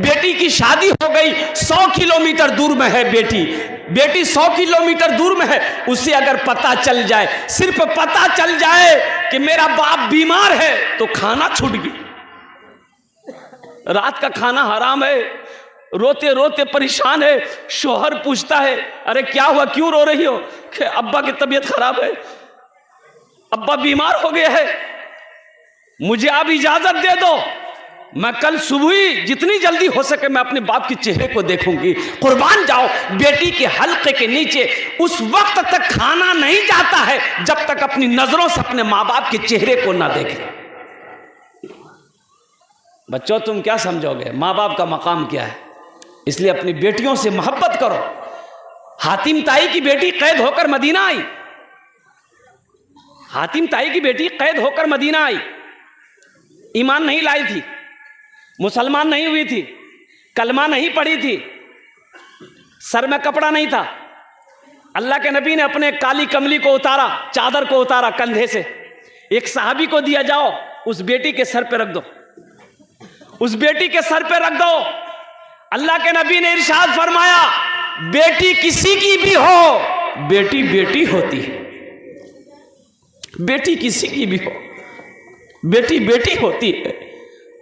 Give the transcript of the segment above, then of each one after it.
बेटी की शादी हो गई, 100 किलोमीटर दूर में है बेटी, 100 किलोमीटर दूर में है, उसे अगर पता चल जाए, सिर्फ पता चल जाए कि मेरा बाप बीमार है, तो खाना छूट गया, रात का खाना हराम है, रोते रोते परेशान है। शोहर पूछता है, अरे क्या हुआ, क्यों रो रही हो? कि अब्बा की तबीयत खराब है, अब्बा बीमार हो गए हैं, मुझे आप इजाजत दे दो, मैं कल सुबह ही जितनी जल्दी हो सके मैं अपने बाप के चेहरे को देखूंगी। कुर्बान जाओ, बेटी के हल्के के नीचे उस वक्त तक खाना नहीं जाता है जब तक अपनी नजरों से अपने माँ बाप के चेहरे को ना देखे। बच्चों, तुम क्या समझोगे, माँ बाप का मकाम क्या है? इसलिए अपनी बेटियों से मोहब्बत करो। हातिम ताई की बेटी कैद होकर मदीना आई, हातिम ताई की बेटी कैद होकर मदीना आई, ईमान नहीं लाई थी, मुसलमान नहीं हुई थी, कलमा नहीं पढ़ी थी, सर में कपड़ा नहीं था। अल्लाह के नबी ने अपने काली कमली को उतारा, चादर को उतारा कंधे से, एक सहाबी को दिया, जाओ उस बेटी के सर पे रख दो, उस बेटी के सर पे रख दो। अल्लाह के नबी ने इरशाद फरमाया, बेटी किसी की भी हो, बेटी बेटी होती है, बेटी किसी की भी हो, बेटी बेटी होती है।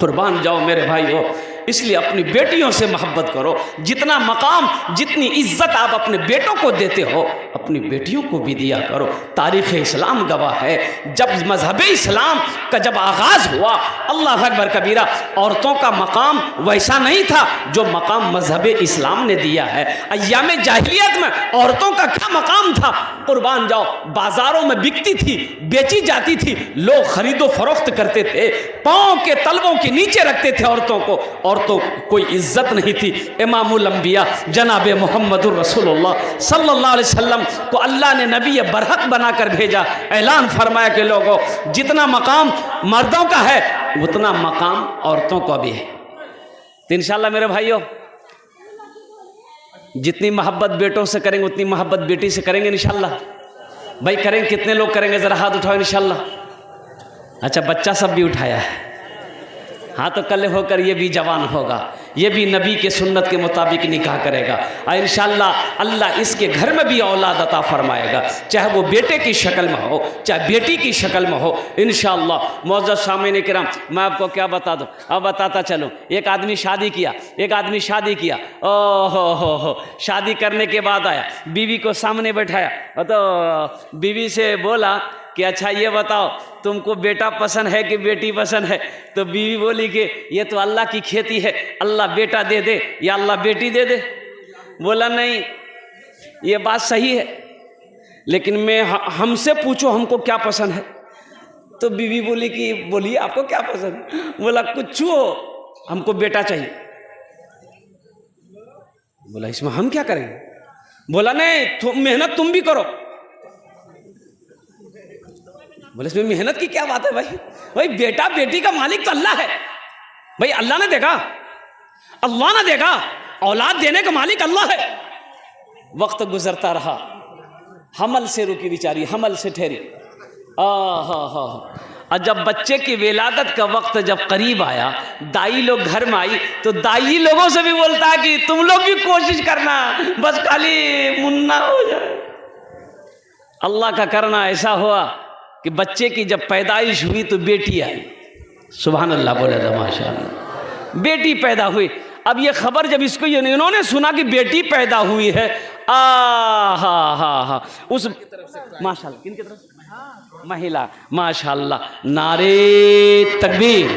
कुर्बान जाओ मेरे भाइयों, इसलिए अपनी बेटियों से मोहब्बत करो। जितना मकाम, जितनी इज्जत आप अपने बेटों को देते हो, अपनी बेटियों को भी दिया करो। तारीख़ इस्लाम गवाह है, जब मजहब इस्लाम का जब आगाज़ हुआ, अल्लाह अकबर कबीरा, औरतों का मकाम वैसा नहीं था जो मकाम मजहब इस्लाम ने दिया है। अय्याम जाहिलियत में औरतों का क्या मकाम था? कुर्बान जाओ, बाज़ारों में बिकती थी, बेची जाती थी, लोग खरीदो फरोख्त करते थे, पाँव के तलवों के नीचे रखते थे औरतों को, औरतों कोई इज्जत नहीं थी। इमामुल अंबिया जनाब मोहम्मदुर रसूलुल्लाह सल्लल्लाहु अलैहि वसल्लम को अल्लाह ने नबी बरहक बनाकर भेजा। ऐलान फरमाया कि लोगों, जितना मकाम मर्दों का है उतना मकाम औरतों का भी है। तो इंशाअल्लाह मेरे भाइयों, जितनी मोहब्बत बेटों से करेंगे उतनी मोहब्बत बेटी से करेंगे इंशाअल्लाह। भाई करेंगे, कितने लोग करेंगे, ज़रा हाथ उठाओ इंशाअल्लाह। अच्छा, बच्चा सब भी उठाया है, हाँ, तो कल होकर ये भी जवान होगा, ये भी नबी के सुन्नत के मुताबिक निकाह करेगा और इंशाअल्लाह अल्लाह इसके घर में भी औलाद अता फरमाएगा, चाहे वो बेटे की शक्ल में हो, चाहे बेटी की शक्ल में हो इंशाअल्लाह। मौजूद सामने किराम, मैं आपको क्या बता दूँ, अब बताता चलूँ। एक आदमी शादी किया, हो, शादी करने के बाद आया, बीवी को सामने बैठाया, तो बीवी से बोला कि अच्छा ये बताओ, तुमको बेटा पसंद है कि बेटी पसंद है? तो बीवी बोली कि ये तो अल्लाह की खेती है, अल्लाह बेटा दे दे या अल्लाह बेटी दे दे। बोला नहीं, ये बात सही है, लेकिन मैं हमसे पूछो हमको क्या पसंद है। तो बीवी बोली कि बोलिए आपको क्या पसंद? बोला कुछ हो, हमको बेटा चाहिए। बोला इसमें हम क्या करेंगे? बोला नहीं, मेहनत तुम भी करो। बोले इसमें मेहनत की क्या बात है भाई बेटा बेटी का मालिक तो अल्लाह है भाई, अल्लाह ने देखा, अल्लाह ने देखा, औलाद देने का मालिक अल्लाह है। वक्त गुजरता रहा, हमल से रुकी बेचारी, हमल से ठहरी। और जब बच्चे की विलादत का वक्त जब करीब आया, दाई लोग घर में आई, तो दाई लोगों से भी बोलता है कि तुम लोग भी कोशिश करना, बस खाली मुन्ना हो जाए। अल्लाह का करना ऐसा हुआ कि बच्चे की जब पैदाइश हुई तो बेटी आई। सुभान अल्लाह बोले था, माशाअल्लाह, बेटी पैदा हुई। अब ये खबर जब इसको इन्होंने सुना कि बेटी पैदा हुई है, हा उस माशाअल्लाह, किनकी तरफ से? महिला, माशाअल्लाह, नारे तकबीर।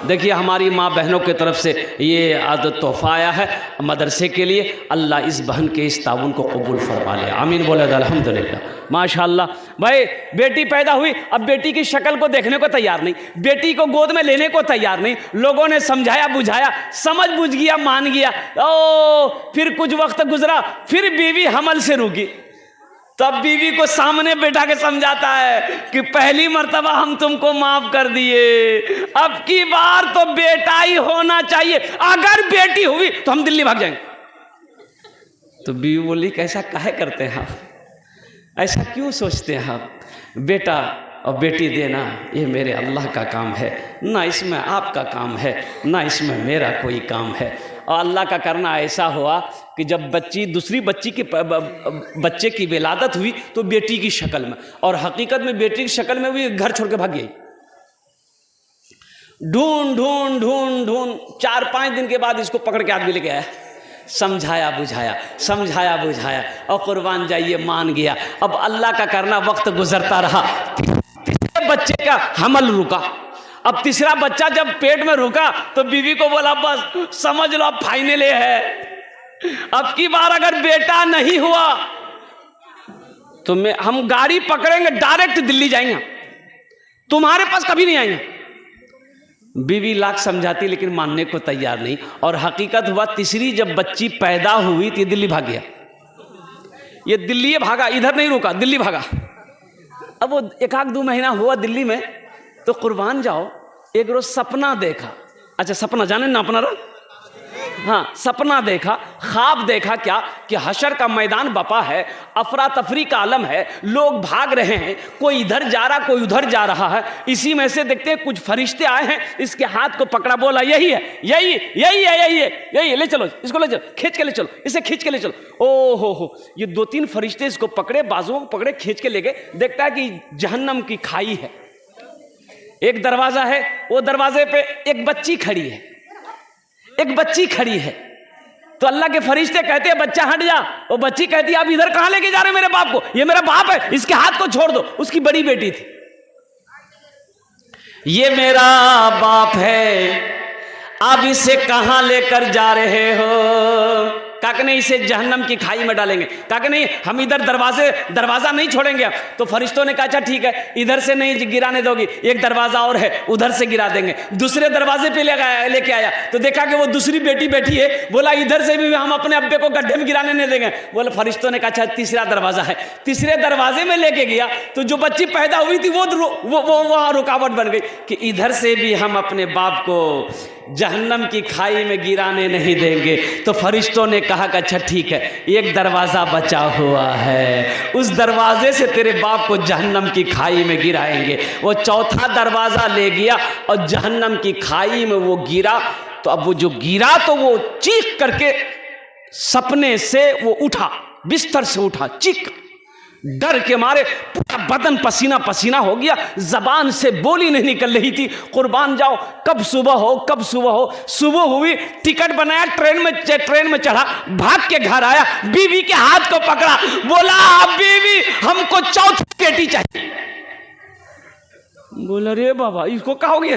देखिए हमारी माँ बहनों की तरफ से ये आदत तोहफा आया है मदरसे के लिए। अल्लाह इस बहन के इस ताउन को कबूल फरमा ले, आमीन बोले अल्हम्दुलिल्लाह, माशाअल्लाह। भाई बेटी पैदा हुई, अब बेटी की शक्ल को देखने को तैयार नहीं, बेटी को गोद में लेने को तैयार नहीं। लोगों ने समझाया बुझाया, समझ बुझ गया, मान गया। फिर कुछ वक्त गुजरा, फिर बीवी हमल से रुकी, तब बीवी को सामने बैठा के समझाता है कि पहली मर्तबा हम तुमको माफ कर दिए, अब की बार तो बेटा ही होना चाहिए, अगर बेटी हुई तो हम दिल्ली भाग जाएंगे। तो बीवी बोली कैसा काहे करते हैं आप, ऐसा क्यों सोचते हैं आप? बेटा और बेटी देना ये मेरे अल्लाह का काम है, ना इसमें आपका काम है, ना इसमें मेरा कोई काम है। और अल्लाह का करना ऐसा हुआ कि जब दूसरी बच्ची की बच्चे की विलादत हुई तो बेटी की शक्ल में, और हकीकत में बेटी की शक्ल में भी घर छोड़ के भाग गई। ढूंढ ढूंढ ढूंढ ढूंढ 4-5 दिन के बाद इसको पकड़ के आदमी लेके आया, समझाया बुझाया और कुर्बान जाइए मान गया। अब अल्लाह का करना वक्त गुजरता रहा, तीसरे बच्चे का हमल रुका। अब तीसरा बच्चा जब पेट में रुका तो बीवी को बोला बस समझ लो अब फाइनल है, अब की बार अगर बेटा नहीं हुआ तो हम गाड़ी पकड़ेंगे डायरेक्ट दिल्ली जाएंगे, तुम्हारे पास कभी नहीं आएंगे। बीवी लाख समझाती लेकिन मानने को तैयार नहीं। और हकीकत हुआ तीसरी जब बच्ची पैदा हुई तो ये दिल्ली भाग गया, ये दिल्ली भागा, इधर नहीं रुका, दिल्ली भागा। अब वो 1-2 महीना हुआ दिल्ली में तो कुर्बान जाओ एक रोज सपना देखा। अच्छा सपना जाने ना अपना रहा, हाँ सपना देखा, ख्वाब देखा क्या कि हशर का मैदान बपा है, अफरा तफरी का आलम है, लोग भाग रहे हैं, कोई इधर जा रहा कोई उधर जा रहा है। इसी में से देखते हैं कुछ फरिश्ते आए हैं, इसके हाथ को पकड़ा, बोला यही है यही यही है यही है यही है, ले चलो इसको, ले चलो खींच के ले चलो, इसे खींच के ले चलो। ओ हो ये 2-3 फरिश्ते इसको पकड़े, बाजुओं को पकड़े, खींच के ले गए। देखता है कि जहन्नम की खाई है, एक दरवाजा है, वो दरवाजे पे एक बच्ची खड़ी है, एक बच्ची खड़ी है। तो अल्लाह के फरिश्ते कहते हैं बच्चा हट जा। वो बच्ची कहती है आप इधर कहां लेके जा रहे हैं मेरे बाप को, ये मेरा बाप है, इसके हाथ को छोड़ दो। उसकी बड़ी बेटी थी, ये मेरा बाप है, आप इसे कहां लेकर जा रहे हो? काके नहीं इसे जहन्नम की खाई में डालेंगे, काके नहीं हम इधर दरवाजा नहीं छोड़ेंगे। तो फरिश्तों ने कहा अच्छा ठीक है, इधर से नहीं गिराने दोगी, एक दरवाजा और है उधर से गिरा देंगे। दूसरे दरवाजे पे लेके आया तो देखा कि वो दूसरी बेटी बैठी है, बोला इधर से भी हम अपने अब्बे को गड्ढे में गिराने नहीं देंगे। बोले फरिश्तों ने कहा अच्छा तीसरा दरवाजा है, तीसरे दरवाजे में लेके गया तो जो बच्ची पैदा हुई थी वो वहां रुकावट बन गई कि इधर से भी हम अपने बाप को जहन्नम की खाई में गिराने नहीं देंगे। तो फरिश्तों ने कहा कि अच्छा ठीक है, एक दरवाजा बचा हुआ है, उस दरवाजे से तेरे बाप को जहन्नम की खाई में गिराएंगे। वो चौथा दरवाजा ले गया और जहन्नम की खाई में वो गिरा। तो अब वो जो गिरा तो वो चीख करके सपने से वो उठा, बिस्तर से उठा, चीख डर के मारे पूरा बदन पसीना पसीना हो गया, जबान से बोली नहीं निकल रही थी। कुर्बान जाओ कब सुबह हो, कब सुबह हो। सुबह हुई, टिकट बनाया, ट्रेन में चढ़ा, भाग के घर आया, बीवी के हाथ को पकड़ा, बोला बीवी हमको चौथी बेटी चाहिए। बोला रे बाबा इसको कहोगे?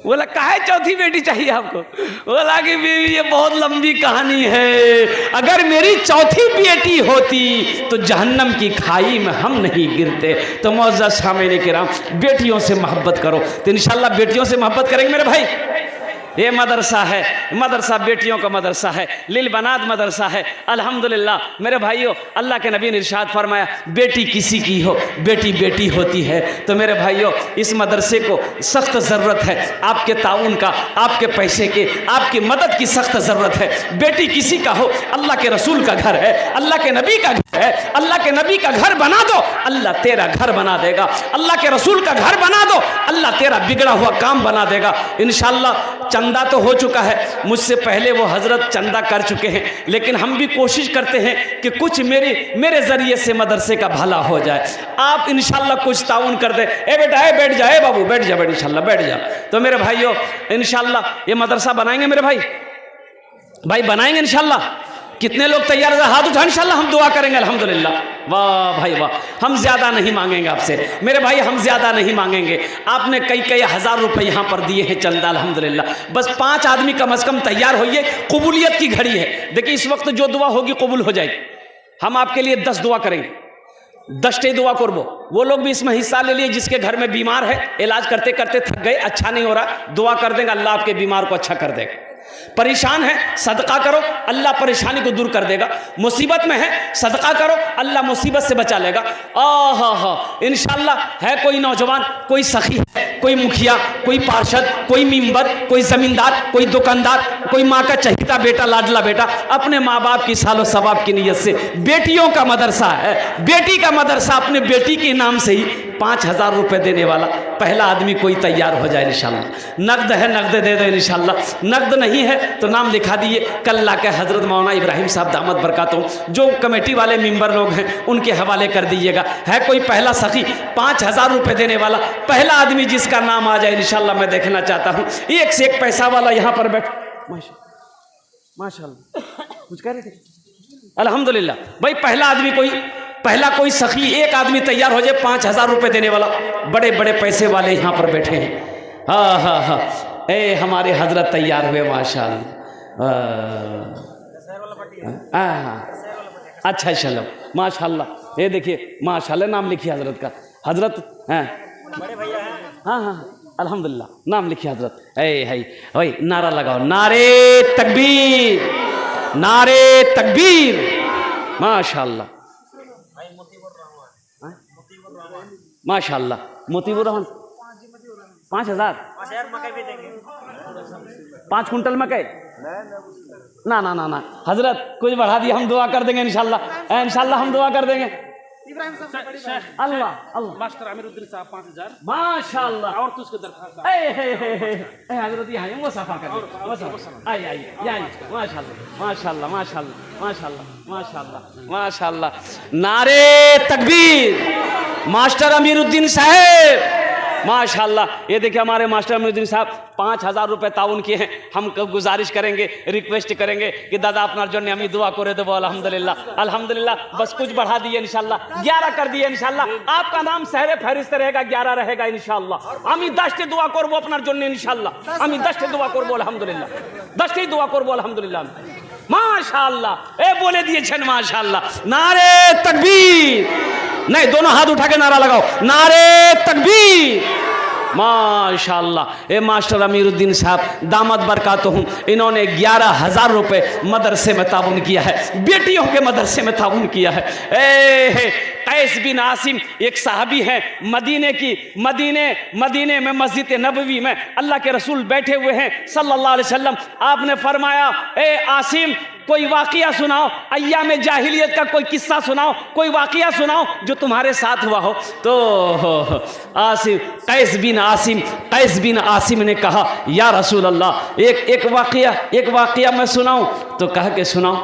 बोला काहे चौथी बेटी चाहिए आपको? बोला कि बीवी ये बहुत लंबी कहानी है, अगर मेरी चौथी बेटी होती तो जहन्नम की खाई में हम नहीं गिरते। तो मुअज़्ज़ज़ सामईन किराम, बेटियों से मोहब्बत करो तो इंशाअल्लाह बेटियों से मोहब्बत करेंगे मेरे भाई। ये मदरसा है, मदरसा बेटियों का मदरसा है, लिल बनात मदरसा है। अल्हम्दुलिल्लाह मेरे भाइयों, अल्लाह के नबी ने इरशाद फरमाया बेटी किसी की हो बेटी बेटी होती है। तो मेरे भाइयों इस मदरसे को सख्त ज़रूरत है आपके ताउन का, आपके पैसे के, आपकी मदद की सख्त ज़रूरत है। बेटी किसी का हो, अल्लाह के रसूल का घर है, अल्लाह के नबी का घर है, अल्लाह के नबी का घर बना दो अल्लाह तेरा घर बना देगा, अल्लाह के रसूल का घर बना दो अल्लाह तेरा बिगड़ा हुआ काम बना देगा इंशाअल्लाह। चंदा तो हो चुका है, मुझसे पहले वो हजरत चंदा कर चुके हैं, लेकिन हम भी कोशिश करते हैं कि कुछ मेरे जरिए से मदरसे का भला हो जाए। आप इंशाल्लाह कुछ ताउन कर दे। ए बेटा ए बैठ जाए बाबू, बैठ जा, बैठ इंशाल्लाह बैठ जा। तो मेरे भाइयों इंशाल्लाह ये मदरसा बनाएंगे मेरे भाई बनाएंगे इंशाल्लाह। कितने लोग तैयार है? हाथ उठा, इंशाल्लाह हम दुआ करेंगे अल्हम्दुलिल्लाह। वाह भाई वाह, हम ज़्यादा नहीं मांगेंगे आपसे मेरे भाई, हम ज़्यादा नहीं मांगेंगे। आपने कई हज़ार रुपए यहाँ पर दिए हैं चंदा अल्हम्दुलिल्लाह। बस 5 आदमी कम से कम तैयार होइए, कबूलियत की घड़ी है। देखिए इस वक्त जो दुआ होगी कबूल हो जाएगी। हम आपके लिए 10 दुआ करेंगे, 10 दुआ करबो। वो लोग भी इसमें हिस्सा ले लिए जिसके घर में बीमार है, इलाज करते करते थक गए, अच्छा नहीं हो रहा, दुआ कर देंगे अल्लाह आपके बीमार को अच्छा कर देगा। परेशान है सदका करो, अल्लाह परेशानी को दूर कर देगा। मुसीबत में है सदका करो, अल्लाह मुसीबत से बचा लेगा। इंशाअल्लाह है कोई नौजवान, कोई सखी है, कोई मुखिया, कोई पार्षद, कोई मेंबर, कोई जमींदार, कोई दुकानदार, कोई माँ का चहीता बेटा, लाडला बेटा, अपने माँ बाप की सालो सवाब की नीयत से बेटियों का मदरसा है, बेटी का मदरसा अपने बेटी के नाम से ही 5,000 रुपये देने वाला पहला आदमी कोई तैयार हो जाए इंशाल्लाह। नकद है नकद दे दो इंशाल्लाह, नकद नहीं है तो नाम लिखा दिए। कल्ला के हज़रत मौलाना इब्राहिम साहब दामत बरकातुहू जो कमेटी वाले मेंबर लोग हैं उनके हवाले कर दीजिएगा। है कोई पहला सखी 5,000 रुपये देने वाला पहला आदमी जिसका नाम आ जाए इंशाल्लाह मैं देखना चाहता हूँ। एक से एक पैसा वाला यहाँ पर बैठ माशाल्लाह कुछ कह रहे थे। अल्हम्दुलिल्लाह भाई पहला कोई सखी एक आदमी तैयार हो जाए 5,000 रुपये देने वाला। बड़े बड़े पैसे वाले यहाँ पर बैठे हैं। हाँ हाँ हाँ ए हमारे हजरत तैयार हुए माशाल्लाह। अच्छा चलो माशाल्लाह। ये देखिए माशाल्लाह नाम लिखिए हजरत का। हजरत हैं बड़े भैया हैं। हाँ हाँ अल्हम्दुलिल्लाह नाम लिखिए हजरत। है भाई नारा लगाओ, नारे तकबीर, नारे तकबीर। माशाल्लाह माशाल्लाह। मोतीबुर रहमान 5,000 5 कुंटल मकई ना ना ना ना हजरत कुछ बढ़ा दिया, हम दुआ कर देंगे इंशाल्लाह। इंशाल्लाह हम दुआ कर देंगे। अल्लाह अल्लाह मास्टर अमीरुद्दीन साहब 5,000 माशाल्लाह। और तो उसके दरखास्त हजरत यहाँ वो सफा कर आई माशाल्लाह माशाल्लाह माशाल्लाह माशाल्लाह माशाल्लाह माशाल्लाह। नारे तकबीर। मास्टर अमीरुद्दीन साहब माशाल्लाह। ये देखिए हमारे मास्टर अमीरुद्दीन साहब 5,000 रुपये ताउन किए हैं। हम गुजारिश करेंगे, रिक्वेस्ट करेंगे कि दादा अपना जो हमें दुआ करे दो। अल्हम्दुलिल्लाह अल्हम्दुलिल्लाह बस कुछ बढ़ा दिए इंशाल्लाह, 11 कर दिए इंशाल्लाह। आपका नाम सहरे फहरिस्त रहेगा, 11 रहेगा इंशाल्लाह। আমি 10টি দোয়া করব আপনার জন্য ইনশাআল্লাহ। আমি 10টি দোয়া করব আলহামদুলিল্লাহ, 10টি দোয়া করব আলহামদুলিল্লাহ माशाल्लाह। ए बोले दिए माशाल्लाह। नारे तकबीर। नहीं दोनों हाथ उठा के नारा लगाओ, नारे तकबीर। माशाल्लाह। ए मास्टर अमीरुद्दीन साहब दामत बरकातुहू इन्होंने 11,000 रुपये मदरसे में ताउन किया है, बेटियों के मदरसे में ताउन किया है। कैस बिन आसिम एक साहबी हैं मदीने में मस्जिद नबवी में अल्लाह के रसूल बैठे हुए हैं सल्लल्लाहु अलैहि वसल्लम। आपने फरमाया ए आसिम कोई वाक़िया सुनाओ, अय्याम जाहिलियत का कोई किस्सा सुनाओ, कोई वाक़िया सुनाओ जो तुम्हारे साथ हुआ हो। तो कैस बिन आसिम ने कहा या रसूल अल्लाह एक वाक़िया मैं सुनाऊं? तो कहा कि सुनाओ।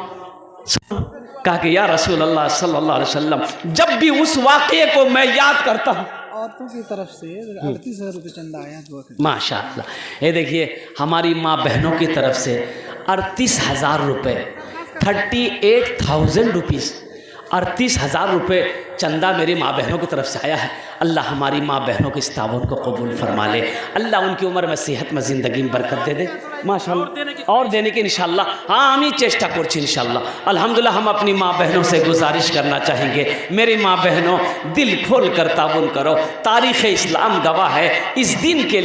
कहा कि या रसूल अल्लाह सल्लल्लाहु अलैहि वसल्लम जब भी उस वाक़े को मैं याद करता हूँ। औरतों की तरफ से 38,000 रुपये चंदा आया माशाअल्लाह। ये देखिए हमारी माँ बहनों की तरफ से 38,000 रुपये 38,000 रुपीज़ 38,000 रुपये चंदा मेरी माँ बहनों की तरफ से आया है। अल्लाह हमारी माँ बहनों के इस ताउन को कबूल फरमा ले। अल्लाह उनकी उम्र में सेहत में ज़िंदगी में बरकत दे दे माशाअल्लाह। और देने की इंशाअल्लाह हाँ हम ही चेष्टा करছি इंशाअल्लाह। अल्हम्दुलिल्लाह हम अपनी माँ बहनों से गुजारिश करना चाहेंगे, मेरी माँ बहनों दिल खोल कर ताउन करो। तारीख़ इस्लाम गवाह है इस दिन के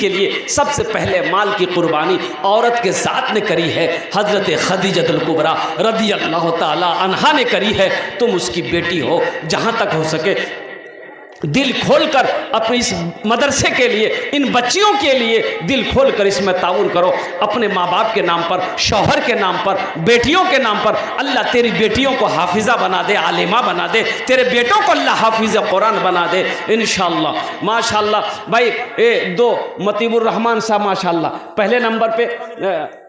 लिए सबसे पहले माल की कुर्बानी औरत के ज़ात ने करी है। हज़रत खदीजतुल कुबरा रज़ियल्लाहु ताला अन्हा ने करी है। तुम उसकी बेटी हो, जहाँ तक हो सके दिल खोलकर अपने इस मदरसे के लिए, इन बच्चियों के लिए दिल खोलकर इसमें ताउन करो। अपने माँ बाप के नाम पर, शौहर के नाम पर, बेटियों के नाम पर। अल्लाह तेरी बेटियों को हाफिज़ा बना दे, आलिमा बना दे। तेरे बेटों को अल्लाह हाफिज़ कुरान बना दे इंशाअल्लाह। माशाअल्लाह भाई दो मतीबुर रहमान साहब माशाअल्लाह पहले नंबर पे।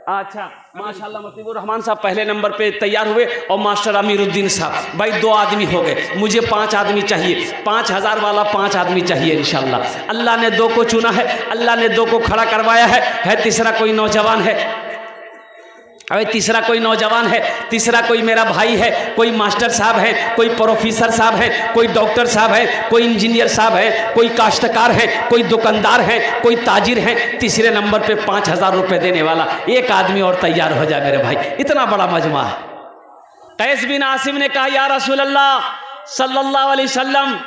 अच्छा माशाल्लाह मतीबुर रहमान साहब पहले नंबर पे तैयार हुए और मास्टर अमीरुद्दीन साहब भाई 2 आदमी हो गए। मुझे 5 आदमी चाहिए, 5,000 वाला 5 आदमी चाहिए इंशाल्लाह। अल्लाह ने 2 को चुना है, अल्लाह ने 2 को खड़ा करवाया है। तीसरा कोई नौजवान है, अरे तीसरा कोई नौजवान है, तीसरा कोई मेरा भाई है, कोई मास्टर साहब है, कोई प्रोफेसर साहब है, कोई डॉक्टर साहब है, कोई इंजीनियर साहब है, कोई काश्तकार है, कोई दुकानदार है, कोई ताजिर है। तीसरे नंबर पे 5,000 रुपये देने वाला एक आदमी और तैयार हो जाए मेरे भाई। इतना बड़ा मजमा है। कैस बिन आसिम ने कहा या रसूल अल्लाह सल्लल्लाहु अलैहि वसल्लम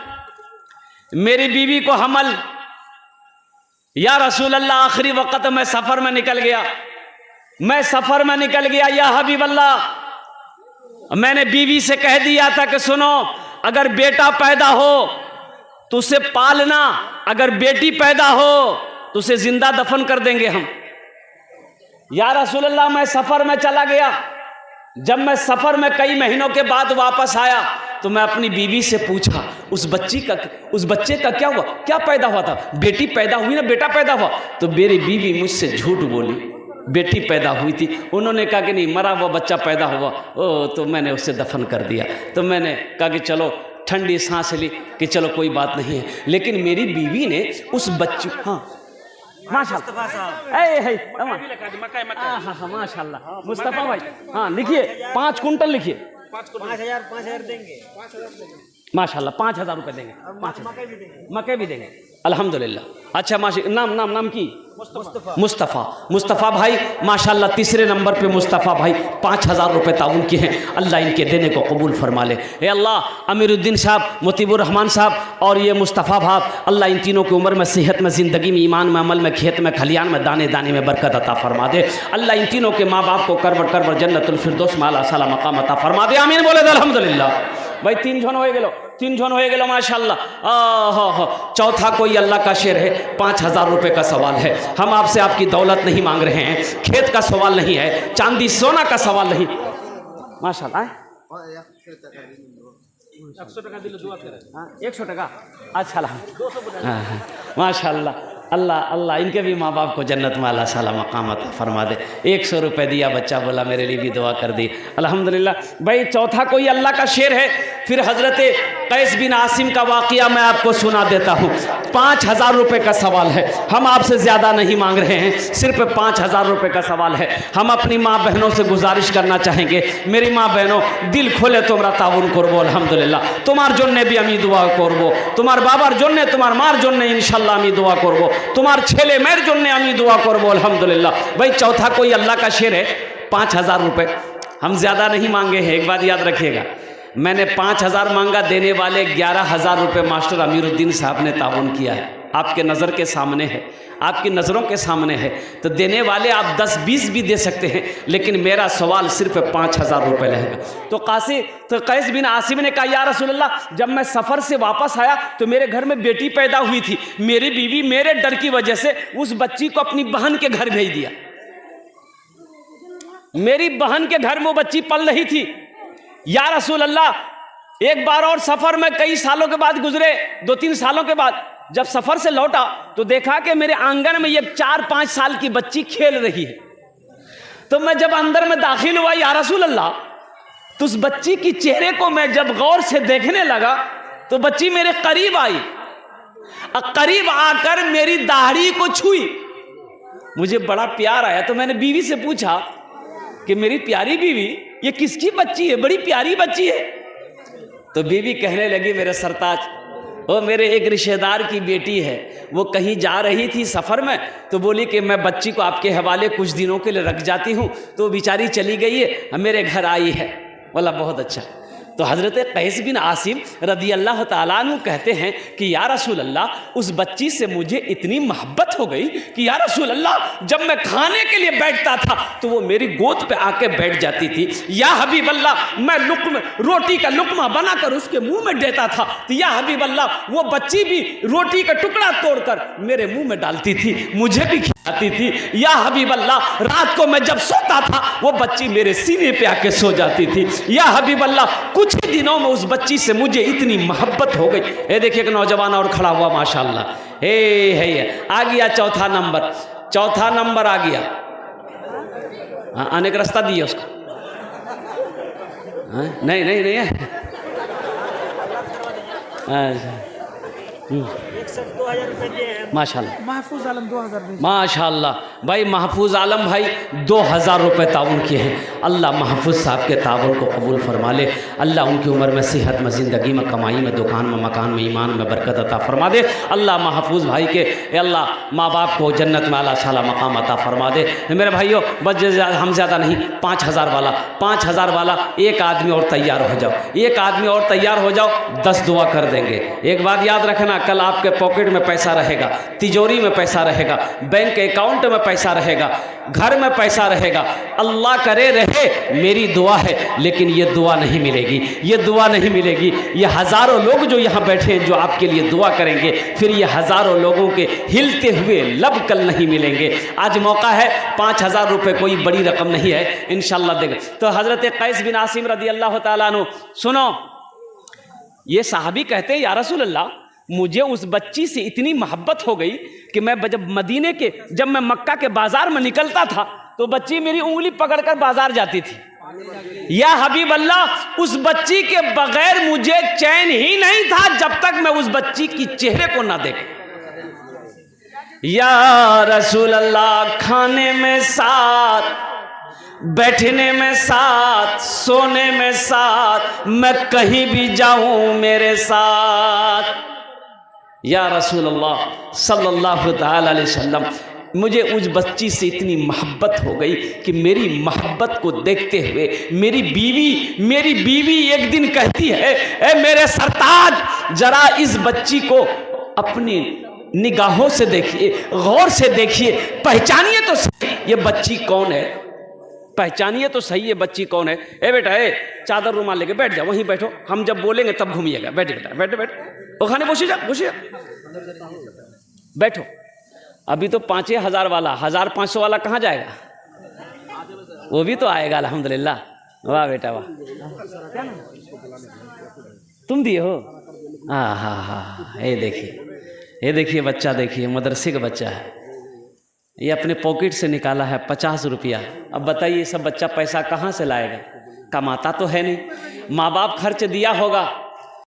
मेरी बीवी को हमल, या रसूल अल्लाह आखिरी वक्त में सफ़र में निकल गया, या हबीब अल्लाह मैंने बीवी से कह दिया था कि सुनो अगर बेटा पैदा हो तो उसे पालना, अगर बेटी पैदा हो तो उसे जिंदा दफन कर देंगे हम। या रसूल अल्लाह मैं सफ़र में चला गया, जब मैं सफ़र में कई महीनों के बाद वापस आया तो मैं अपनी बीवी से पूछा उस बच्चे का क्या हुआ, क्या पैदा हुआ था? बेटी पैदा हुई ना, बेटा पैदा हुआ? तो मेरी बीवी मुझसे झूठ बोली, बेटी पैदा हुई थी। उन्होंने कहा कि नहीं, मरा हुआ बच्चा पैदा हुआ। ओ, तो मैंने उसे दफन कर दिया। तो मैंने कहा कि चलो, ठंडी सांस ली कि चलो कोई बात नहीं है। लेकिन मेरी बीवी ने उस बच्चे, हाँ माशाल्लाह, माशाल्लाह मुस्तफा भाई, हाँ लिखिए 5 कुंटल लिखिए, 5,000 देंगे, माशाल्लाह 5,000 रुपये देंगे, मकई भी देंगे अल्हम्दुलिल्लाह। अच्छा माशा, नाम की मुस्तफ़ा भाई माशाल्लाह, तीसरे नंबर पे मुस्तफ़ा भाई 5,000 रुपये ताउन किए हैं। अल्लाह इनके देने को कबूल फरमा ले। ए अल्लाह, अमीरुद्दीन साहब, मुतीबुर रहमान साहब और ये मुस्तफ़ा भाई, अल्लाह इन तीनों की उम्र में, सेहत में, ज़िंदगी में, ईमान में, अमल में, खेत में, खलियान में, दाने दाने में बरकत अता फरमा दे। अल्लाह इन तीनों के माँ बाप को करबर जन्नतुल फिरदौस में आला साला मकाम अता फरमा दे। आमीन बोले अल्हम्दुलिल्लाह। भाई 3 जन हो गए माशाल्लाह। चौथा कोई अल्लाह का शेर है, 5,000 रुपये का सवाल है। हम आपसे आपकी दौलत नहीं मांग रहे हैं, खेत का सवाल नहीं है, चांदी सोना का सवाल नहीं, माशाल्लाह। 100 টাকা দিলে দোয়া করে। 100 টাকা, अच्छा माशाल्लाह। अल्लाह इनके भी माँ बाप को जन्नत में अल्लाह साला मकाम अता फरमा दे। 100 रुपये दिया, बच्चा बोला मेरे लिए भी दुआ कर दी, अल्हम्दुलिल्लाह। भाई चौथा कोई अल्लाह का शेर है। फिर हज़रत कैस बिन आसिम का वाक़या मैं आपको सुना देता हूँ। 5,000 रुपये का सवाल है। हम आपसे ज़्यादा नहीं मांग रहे हैं, सिर्फ 5,000 रुपये का सवाल है। हम अपनी माँ बहनों से गुजारिश करना चाहेंगे, मेरी माँ बहनों दिल खोले তোমরা তাউন করবো আলহামদুলিল্লাহ। তোমার জন্য भी আমি দোয়া করব, তোমার বাবার জন্য, তোমার মার জন্য ইনশাল্লাহ আমি দোয়া করব, তোমার ছেলে মেয়ের জন্য আমি দোয়া করব আলহামদুলিল্लाह। भाई चौथा कोई अल्लाह का शेर है, 5,000 रुपये। हम ज़्यादा नहीं मांगे हैं, एक बात याद रखिएगा। मैंने 5,000 मांगा, देने वाले 11,000 रुपये मास्टर अमीरुद्दीन साहब ने ताउन किया है। आपके नज़र के सामने है, आपकी नज़रों के सामने है। तो देने वाले आप 10-20 भी दे सकते हैं, लेकिन मेरा सवाल सिर्फ 5,000 रुपये रहेगा। तो कैस बिन आसिम ने कहा, या रसूल अल्लाह, जब मैं सफ़र से वापस आया तो मेरे घर में बेटी पैदा हुई थी। मेरी बीवी मेरे डर की वजह से उस बच्ची को अपनी बहन के घर भेज दिया। मेरी बहन के घर में वो बच्ची पल रही थी। या रसूल अल्लाह, एक बार और सफ़र में कई सालों के बाद गुजरे, 2-3 सालों के बाद जब सफ़र से लौटा तो देखा कि मेरे आंगन में ये 4-5 साल की बच्ची खेल रही है। तो मैं जब अंदर में दाखिल हुआ, या रसूल अल्लाह, तो उस बच्ची की चेहरे को मैं जब गौर से देखने लगा तो बच्ची मेरे करीब आई, करीब आकर मेरी दाढ़ी को छुई। मुझे बड़ा प्यार आया। तो मैंने बीवी से पूछा कि मेरी प्यारी बीवी, ये किसकी बच्ची है, बड़ी प्यारी बच्ची है? तो बीवी कहने लगी, मेरे सरताज, वो मेरे एक रिश्तेदार की बेटी है, वो कहीं जा रही थी सफ़र में, तो बोली कि मैं बच्ची को आपके हवाले कुछ दिनों के लिए रख जाती हूँ। तो बेचारी चली गई है, मेरे घर आई है। बोला बहुत अच्छा। तो हज़रत कैस बिन आसिम रदी अल्लाह ताला अन्हु कहते हैं कि या रसूल अल्लाह, उस बच्ची से मुझे इतनी मोहब्बत हो गई कि या रसूल अल्लाह, जब मैं खाने के लिए बैठता था तो वो मेरी गोद पे आके बैठ जाती थी। या हबीब अल्लाह, मैं रोटी का लुकमा बनाकर उसके मुंह में देता था, तो या हबीब अल्लाह, वो बच्ची भी रोटी का टुकड़ा तोड़कर मेरे मुंह में डालती थी, मुझे भी खिलाती थी। या हबीब अल्लाह, रात को मैं जब सोता था वो बच्ची मेरे सीने पे आके सो जाती थी। या हबीब अल्लाह, कुछ ही दिनों में उस बच्ची से मुझे इतनी मोहब्बत हो गई। ये देखिए एक नौजवान और खड़ा हुआ माशाल्लाह, है आ गया चौथा नंबर आ गया। आने का रास्ता दिया उसको? नहीं है। माशाल्लाह, महफूज आलम 2,000 माशाल्लाह। भाई महफूज आलम भाई 2,000 रुपये ताउन किए हैं। अल्लाह महफूज साहब के ताउन को कबूल फरमा ले। अल्लाह उनकी उम्र में, सेहत में, ज़िंदगी में, कमाई में, दुकान में, मकान में, ईमान में बरकत अता फरमा दे। अल्लाह महफूज भाई के अल्लाह माँ बाप को जन्नत में अल्लाह साला मकाम अता फरमा दे। मेरे भाइयों, बस हम ज़्यादा नहीं, 5,000 वाला एक आदमी और तैयार हो जाओ, एक आदमी और तैयार हो जाओ, 10 दुआ कर देंगे। एक बात याद रखना, कल आपके पॉकेट में पैसा रहेगा, तिजोरी में पैसा रहेगा, बैंक अकाउंट में पैसा रहेगा, घर में पैसा रहेगा। अल्लाह करे रहे, मेरी दुआ है, लेकिन ये दुआ नहीं मिलेगी, ये दुआ नहीं मिलेगी। ये हज़ारों लोग जो यहाँ बैठे हैं, जो आपके लिए दुआ करेंगे, फिर ये हज़ारों लोगों के हिलते हुए लब कल नहीं मिलेंगे। आज मौका है, 5,000 रुपये कोई बड़ी रकम नहीं है, इंशाल्लाह देगा। तो हज़रत कैस बिन आसिम रदी अल्लाह ताला अन्हु, सुनो, ये साहबी कहते हैं या रसूल अल्लाह, मुझे उस बच्ची से इतनी मोहब्बत हो गई कि मैं जब मैं मक्का के बाजार में निकलता था तो बच्ची मेरी उंगली पकड़कर बाजार जाती थी। या हबीब अल्लाह, उस बच्ची के बगैर मुझे चैन ही नहीं था जब तक मैं उस बच्ची की चेहरे को ना देखूं। या रसूल अल्लाह, खाने में साथ, बैठने में साथ, सोने में साथ, मैं कहीं भी जाऊं मेरे साथ। या रसूल अल्लाह सल्लल्लाहु ताला अलैहि वसल्लम, मुझे उस बच्ची से इतनी मोहब्बत हो गई कि मेरी मोहब्बत को देखते हुए मेरी बीवी एक दिन कहती है, ए मेरे सरताज, जरा इस बच्ची को अपनी निगाहों से देखिए, गौर से देखिए, पहचानिए तो सही ये बच्ची कौन है, पहचानिए तो सही ये बच्ची कौन है। ए बेटा, ए चादर रुमाल लेके बैठ जाओ, वहीं बैठो, हम जब बोलेंगे तब घूमिएगा। बैठे बेटा, बैठो बैठो, वो खाने बसिए बैठो। अभी तो 5,000 वाला, 1,500 वाला कहाँ जाएगा? वो भी तो आएगा अल्हम्दुलिल्लाह। वाह बेटा वाह, तुम दिए हो? हाँ, ये देखिए बच्चा, देखिए मदरसे का बच्चा है, ये अपने पॉकेट से निकाला है 50 रुपया। अब बताइए सब बच्चा पैसा कहाँ से लाएगा? कमाता तो है नहीं, माँ बाप खर्च दिया होगा